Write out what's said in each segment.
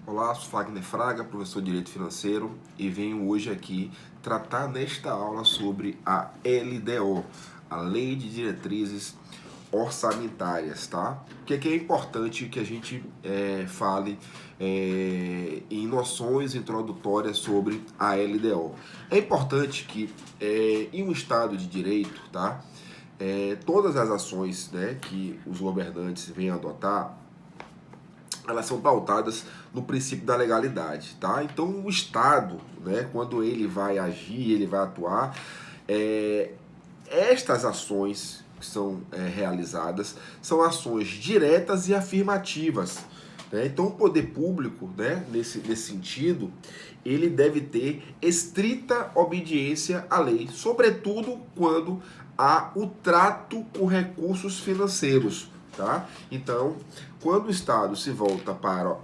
Olá, sou Fagner Fraga, professor de Direito Financeiro, e venho hoje aqui tratar nesta aula sobre a LDO, a Lei de Diretrizes Orçamentárias, tá? O que é importante que a gente fale em noções introdutórias sobre a LDO. É importante que em um Estado de Direito, tá? Todas as ações, né, que os governantes venham adotar, elas são pautadas no princípio da legalidade, tá? Então o Estado, né, quando ele vai agir, ele vai atuar, estas ações que são realizadas são ações diretas e afirmativas, né? Então o poder público, né, nesse sentido, ele deve ter estrita obediência à lei, sobretudo quando há o trato com recursos financeiros, tá? Então, quando o Estado se volta para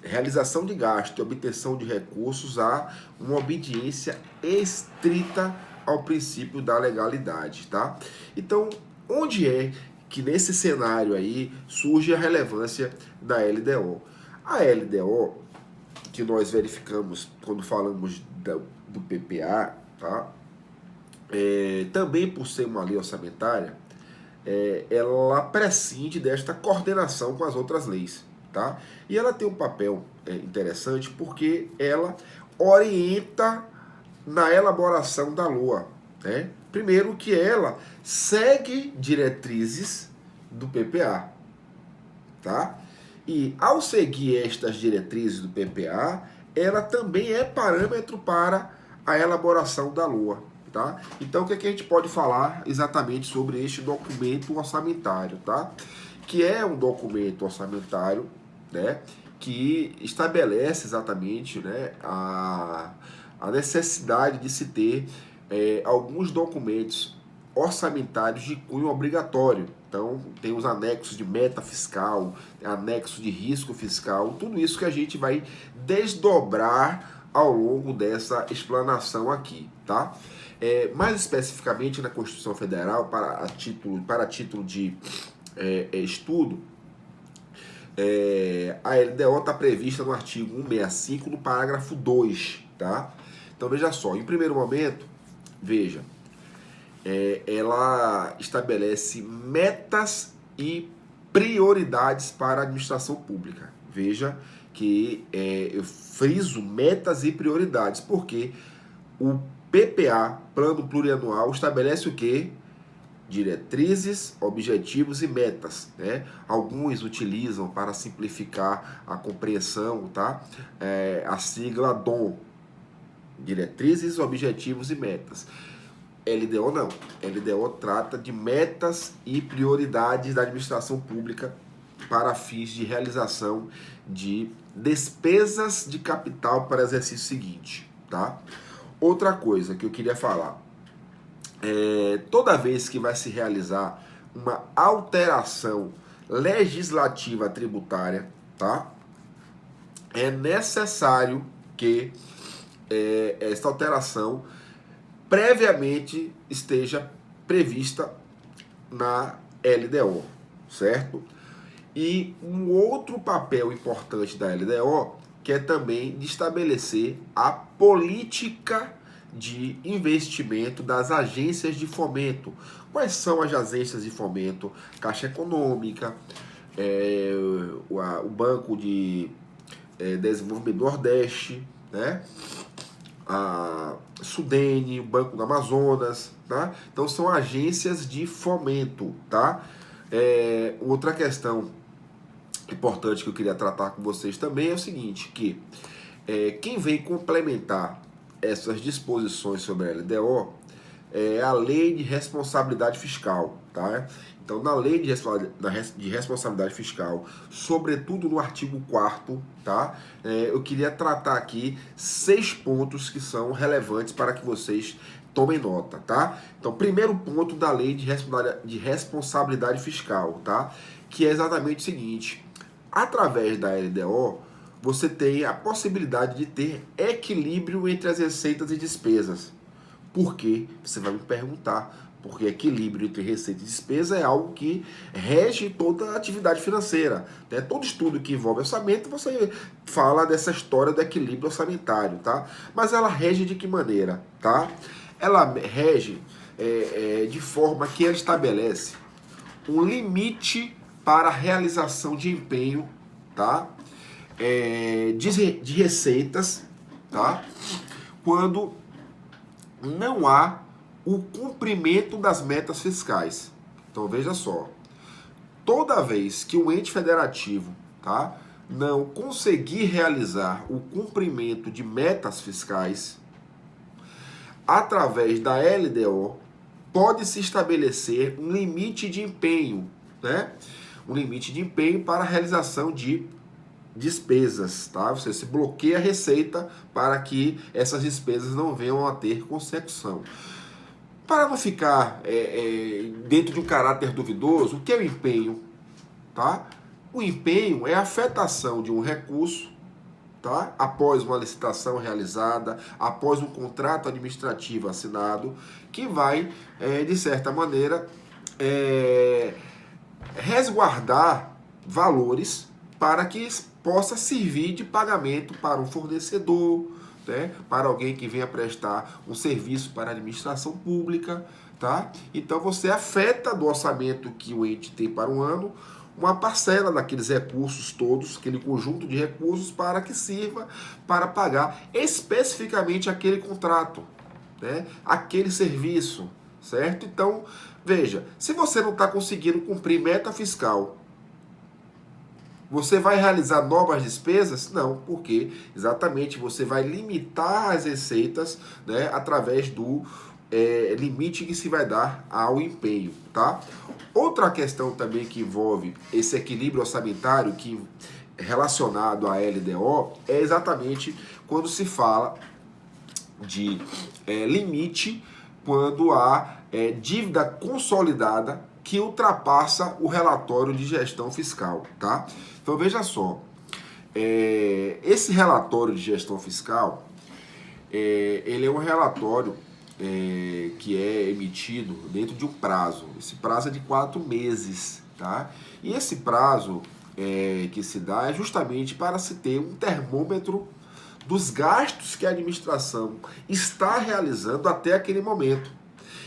realização de gasto e obtenção de recursos, há uma obediência estrita ao princípio da legalidade, tá? Então, onde é que nesse cenário aí surge a relevância da LDO? A LDO, que nós verificamos quando falamos do PPA, tá? Também por ser uma lei orçamentária, ela prescinde desta coordenação com as outras leis, tá? E ela tem um papel interessante porque ela orienta na elaboração da LOA, né? Primeiro que ela segue diretrizes do PPA, tá? E ao seguir estas diretrizes do PPA, ela também é parâmetro para a elaboração da LOA, tá? Então, o que a gente pode falar exatamente sobre este documento orçamentário, tá? Que é um documento orçamentário, né, que estabelece exatamente, né, a necessidade de se ter alguns documentos orçamentários de cunho obrigatório. Então, tem os anexos de meta fiscal, anexo de risco fiscal, tudo isso que a gente vai desdobrar ao longo dessa explanação aqui, tá? Mais especificamente na Constituição Federal, para título de estudo, a LDO está prevista no artigo 165, no parágrafo 2, tá? Então, veja só, em primeiro momento, veja, ela estabelece metas e prioridades para a administração pública. Veja que eu friso metas e prioridades, porque o PPA, Plano Plurianual, estabelece o quê? Diretrizes, objetivos e metas, né? Alguns utilizam para simplificar a compreensão, tá? A sigla DOM, diretrizes, objetivos e metas. LDO não. LDO trata de metas e prioridades da administração pública para fins de realização de despesas de capital para o exercício seguinte, tá? Outra coisa que eu queria falar, toda vez que vai se realizar uma alteração legislativa tributária, tá? É necessário que esta alteração previamente esteja prevista na LDO, certo? E um outro papel importante da LDO, que é também de estabelecer a política de investimento das agências de fomento. Quais são as agências de fomento? Caixa Econômica, o Banco de Desenvolvimento do Nordeste, né? A Sudene, o Banco do Amazonas, tá? Então são agências de fomento, tá? Outra questão importante que eu queria tratar com vocês também é o seguinte, que quem vem complementar essas disposições sobre a LDO é a Lei de Responsabilidade Fiscal, tá? Então, na Lei de Responsabilidade Fiscal, sobretudo no artigo 4º, tá? Eu queria tratar aqui 6 pontos que são relevantes para que vocês tomem nota, tá? Então, primeiro ponto da Lei de Responsabilidade Fiscal, tá? Que é exatamente o seguinte: através da LDO, você tem a possibilidade de ter equilíbrio entre as receitas e despesas. Por quê? Você vai me perguntar. porque equilíbrio entre receita e despesa é algo que rege toda a atividade financeira, né? Todo estudo que envolve orçamento, você fala dessa história do equilíbrio orçamentário, tá? Mas ela rege de que maneira, tá? Ela rege de forma que ela estabelece um limite para a realização de empenho, tá? De receitas, tá? Quando não há o cumprimento das metas fiscais. Então veja só, toda vez que o ente federativo, tá, não conseguir realizar o cumprimento de metas fiscais, através da LDO, pode-se estabelecer um limite de empenho, né? Um limite de empenho para a realização de despesas, tá? Você se bloqueia a receita para que essas despesas não venham a ter consecução. Para não ficar dentro de um caráter duvidoso, o que é o empenho? Tá? O empenho é a afetação de um recurso, tá? Após uma licitação realizada, após um contrato administrativo assinado, que vai, de certa maneira, resguardar valores para que possa servir de pagamento para um fornecedor, né, para alguém que venha prestar um serviço para a administração pública, tá? Então você afeta do orçamento que o ente tem para um ano uma parcela daqueles recursos todos, aquele conjunto de recursos para que sirva para pagar especificamente aquele contrato, né, aquele serviço, certo? Então, veja, se você não está conseguindo cumprir meta fiscal, você vai realizar novas despesas? Não, porque exatamente você vai limitar as receitas, né, através do limite que se vai dar ao empenho, tá? Outra questão também que envolve esse equilíbrio orçamentário que relacionado à LDO é exatamente quando se fala de limite quando há dívida consolidada que ultrapassa o relatório de gestão fiscal, tá? Então veja só, esse relatório de gestão fiscal, ele é um relatório que é emitido dentro de um prazo. Esse prazo é de 4 meses, tá? E esse prazo que se dá é justamente para se ter um termômetro dos gastos que a administração está realizando até aquele momento.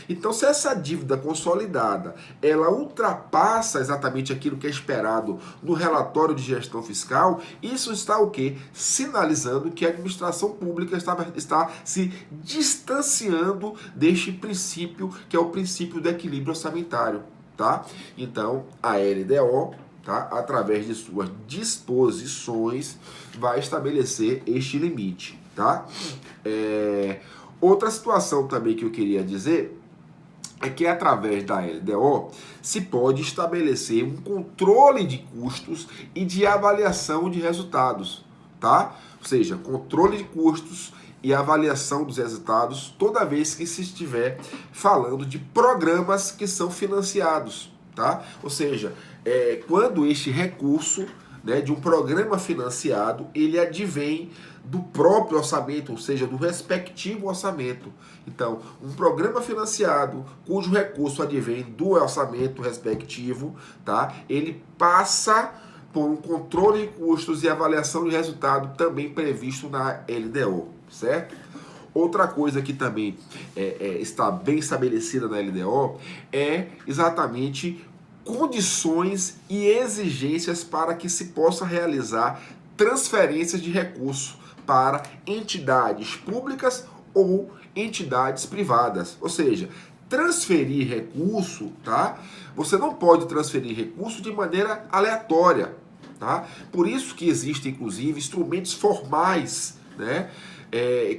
Então, se essa dívida consolidada, ela ultrapassa exatamente aquilo que é esperado no relatório de gestão fiscal, isso está o quê? Sinalizando que a administração pública está se distanciando deste princípio, que é o princípio do equilíbrio orçamentário, tá? Então, a LDO, tá, através de suas disposições, vai estabelecer este limite, tá? Outra situação também que eu queria dizer é que através da LDO se pode estabelecer um controle de custos e de avaliação de resultados, tá? Ou seja, controle de custos e avaliação dos resultados toda vez que se estiver falando de programas que são financiados, tá? Ou seja, quando este recurso, né, de um programa financiado, ele advém do próprio orçamento, ou seja, do respectivo orçamento. Então, um programa financiado, cujo recurso advém do orçamento respectivo, tá? Ele passa por um controle de custos e avaliação de resultado também previsto na LDO, certo? Outra coisa que também está bem estabelecida na LDO é exatamente condições e exigências para que se possa realizar transferências de recursos para entidades públicas ou entidades privadas. Ou seja, transferir recurso, tá? Você não pode transferir recurso de maneira aleatória, tá? Por isso que existem, inclusive, instrumentos formais, né?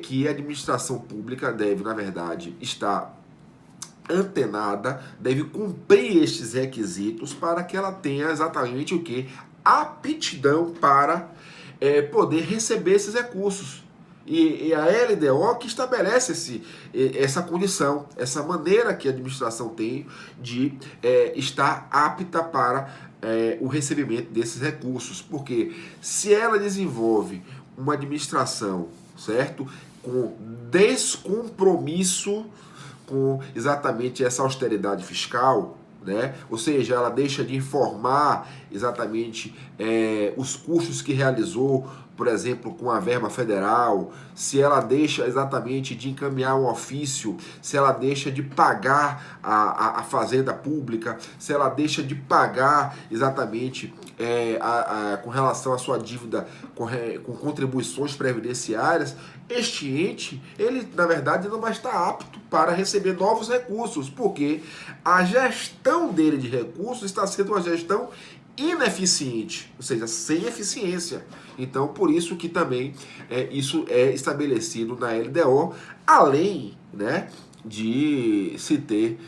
Que a administração pública deve, na verdade, estar antenada, deve cumprir estes requisitos para que ela tenha exatamente o que? Aptidão para poder receber esses recursos. E a LDO que estabelece essa condição, essa maneira que a administração tem de estar apta para o recebimento desses recursos. Porque se ela desenvolve uma administração, certo? Com descompromisso com exatamente essa austeridade fiscal, né? Ou seja, ela deixa de informar exatamente os custos que realizou, por exemplo, com a verba federal, se ela deixa exatamente de encaminhar um ofício, se ela deixa de pagar a fazenda pública, se ela deixa de pagar exatamente com relação à sua dívida com contribuições previdenciárias, este ente, ele na verdade não vai estar apto para receber novos recursos, porque a gestão dele de recursos está sendo uma gestão ineficiente, ou seja, sem eficiência. Então, por isso que também isso é estabelecido na LDO, além, né, de se ter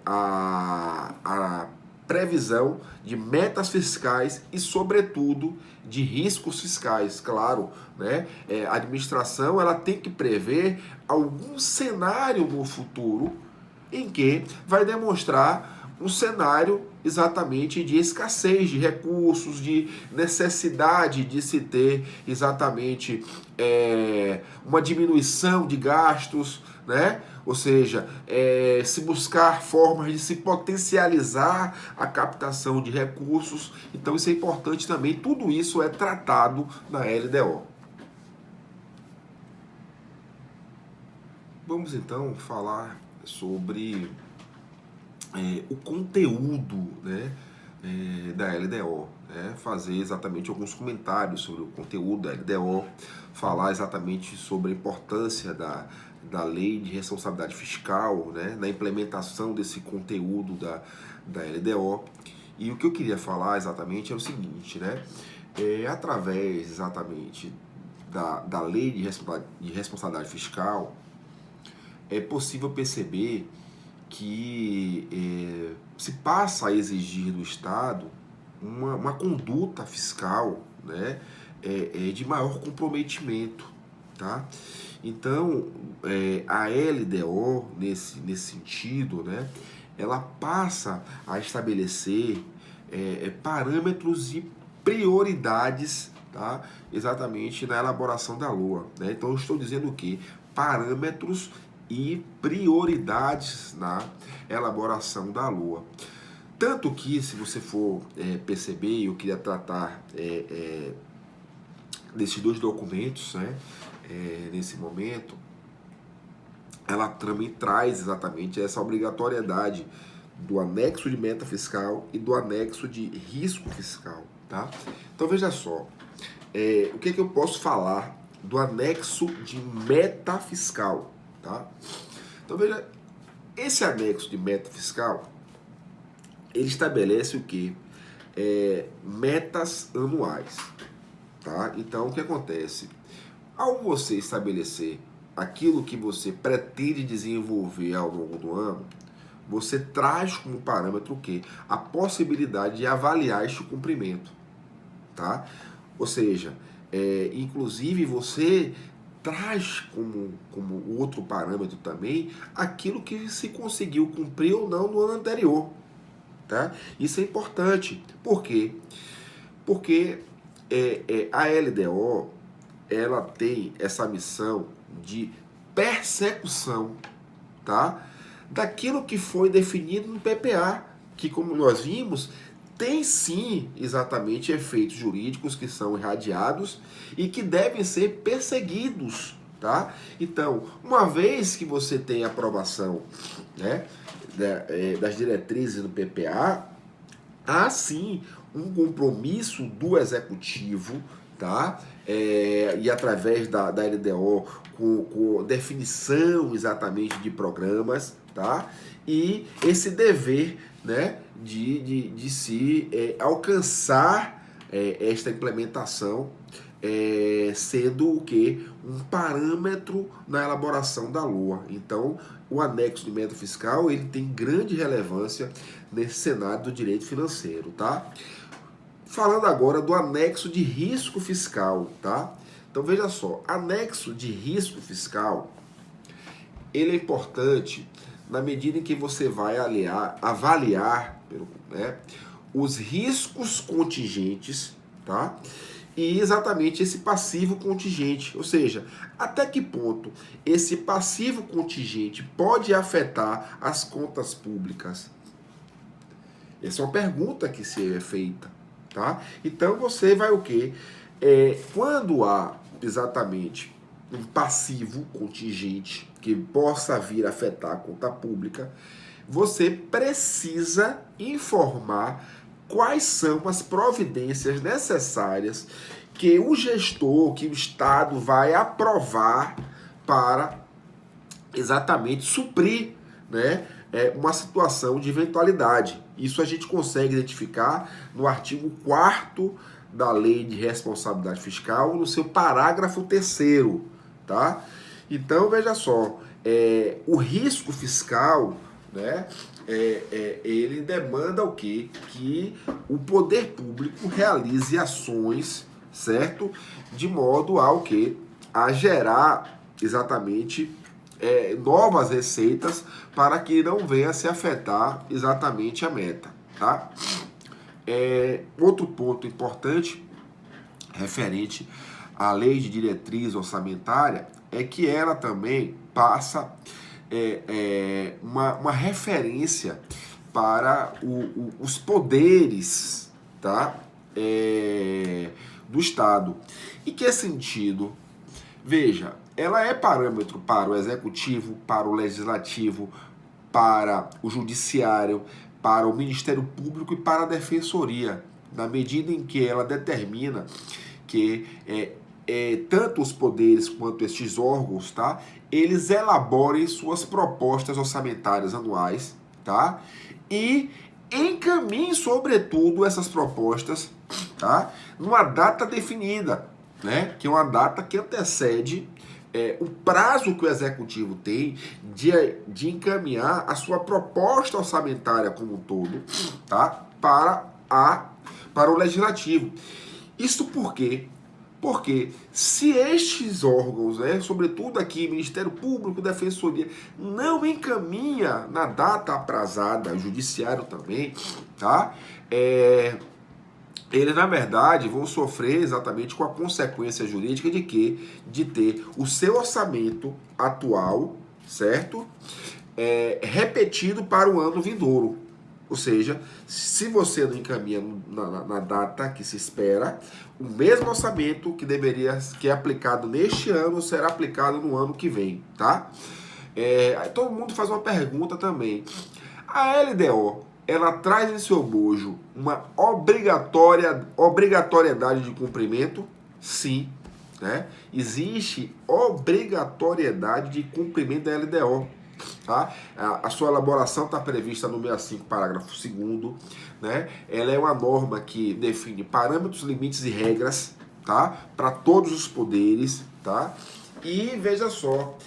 a previsão de metas fiscais e, sobretudo, de riscos fiscais, claro, né? A administração ela tem que prever algum cenário no futuro em que vai demonstrar um cenário exatamente de escassez de recursos, de necessidade de se ter exatamente uma diminuição de gastos, né? Ou seja, se buscar formas de se potencializar a captação de recursos. Então isso é importante também, tudo isso é tratado na LDO. Vamos então falar sobre o conteúdo, né, da LDO, né, fazer exatamente alguns comentários sobre o conteúdo da LDO, falar exatamente sobre a importância da lei de responsabilidade fiscal, né, na implementação desse conteúdo da LDO. E o que eu queria falar exatamente é o seguinte, né, através exatamente da lei de responsabilidade fiscal, é possível perceber que se passa a exigir do Estado uma conduta fiscal, né, de maior comprometimento, tá? Então, a LDO, nesse sentido, né, ela passa a estabelecer parâmetros e prioridades, tá? Exatamente na elaboração da LOA, né? Então, eu estou dizendo o quê? Parâmetros e prioridades na elaboração da LOA. Tanto que, se você for perceber, eu queria tratar desses dois documentos, né, nesse momento, ela também traz exatamente essa obrigatoriedade do anexo de meta fiscal e do anexo de risco fiscal, tá? Então veja só, o que eu posso falar do anexo de meta fiscal, tá? Então veja, esse anexo de meta fiscal, ele estabelece o que? Metas anuais, tá? Então o que acontece? Ao você estabelecer aquilo que você pretende desenvolver ao longo do ano, você traz como parâmetro o quê? A possibilidade de avaliar este cumprimento, tá? Ou seja, inclusive você traz como outro parâmetro também aquilo que se conseguiu cumprir ou não no ano anterior, tá? Isso é importante. Por quê? Porque a LDO ela tem essa missão de persecução, tá, daquilo que foi definido no PPA, que, como nós vimos, tem sim exatamente efeitos jurídicos que são irradiados e que devem ser perseguidos, tá? Então, uma vez que você tem a aprovação, né, das diretrizes do PPA, há sim um compromisso do executivo, tá? E através da LDO com definição exatamente de programas, tá? E esse dever, né, de se alcançar esta implementação, sendo o que? Um parâmetro na elaboração da LOA. Então, o anexo de meta fiscal ele tem grande relevância nesse cenário do direito financeiro, tá? Falando agora do anexo de risco fiscal, tá? Então veja só, anexo de risco fiscal, ele é importante na medida em que você vai avaliar, né, os riscos contingentes, tá? e exatamente esse passivo contingente, ou seja, até que ponto esse passivo contingente pode afetar as contas públicas? Essa é uma pergunta que se é feita, tá? Então você vai o quê? Quando há exatamente um passivo contingente que possa vir a afetar a conta pública, você precisa informar quais são as providências necessárias que o gestor, que o Estado vai aprovar para exatamente suprir, né, uma situação de eventualidade. Isso a gente consegue identificar no artigo 4º da Lei de Responsabilidade Fiscal, no seu parágrafo 3º, tá? Então, veja só, o risco fiscal, né, ele demanda o quê? Que o poder público realize ações, certo? De modo a o quê? A gerar exatamente novas receitas para que não venha a se afetar exatamente a meta, tá? Outro ponto importante referente à lei de diretriz orçamentária é que ela também passa uma referência para os poderes, tá? Do Estado. Em que sentido? Veja, ela é parâmetro para o executivo, para o legislativo, para o judiciário, para o Ministério Público e para a Defensoria, na medida em que ela determina que tanto os poderes quanto estes órgãos, tá, eles elaborem suas propostas orçamentárias anuais, tá, e encaminhem, sobretudo, essas propostas, tá, numa data definida, né, que é uma data que antecede o prazo que o executivo tem de encaminhar a sua proposta orçamentária como um todo, tá, para o legislativo. Isso por quê? Porque se estes órgãos, né, sobretudo aqui, Ministério Público, Defensoria, não encaminha na data aprazada, Judiciário também, tá? Eles, na verdade, vão sofrer exatamente com a consequência jurídica de quê? De ter o seu orçamento atual, certo? Repetido para o ano vindouro. Ou seja, se você não encaminha na data que se espera, o mesmo orçamento que é aplicado neste ano será aplicado no ano que vem, tá? Aí todo mundo faz uma pergunta também. A LDO, ela traz em seu bojo uma obrigatoriedade de cumprimento? Sim, né? Existe obrigatoriedade de cumprimento da LDO. Tá? A sua elaboração está prevista no 65, parágrafo 2º, né? Ela é uma norma que define parâmetros, limites e regras, tá? Para todos os poderes, tá? E veja só,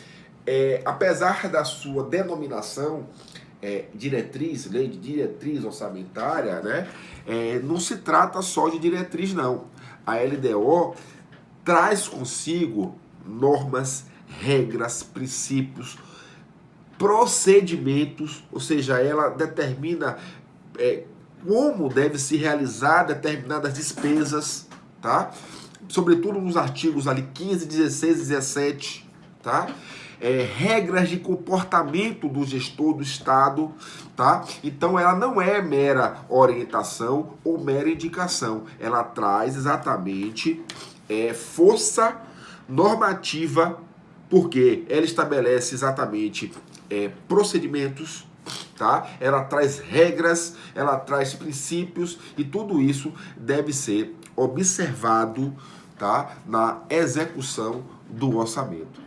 apesar da sua denominação diretriz, lei de diretriz orçamentária, né? Não se trata só de diretriz, não. A LDO traz consigo normas, regras, princípios, procedimentos, ou seja, ela determina como deve se realizar determinadas despesas, tá? Sobretudo nos artigos ali 15, 16 e 17, tá? Regras de comportamento do gestor do Estado, tá? Então ela não é mera orientação ou mera indicação, ela traz exatamente força normativa, porque ela estabelece exatamente procedimentos, tá? Ela traz regras, ela traz princípios e tudo isso deve ser observado, tá? Na execução do orçamento.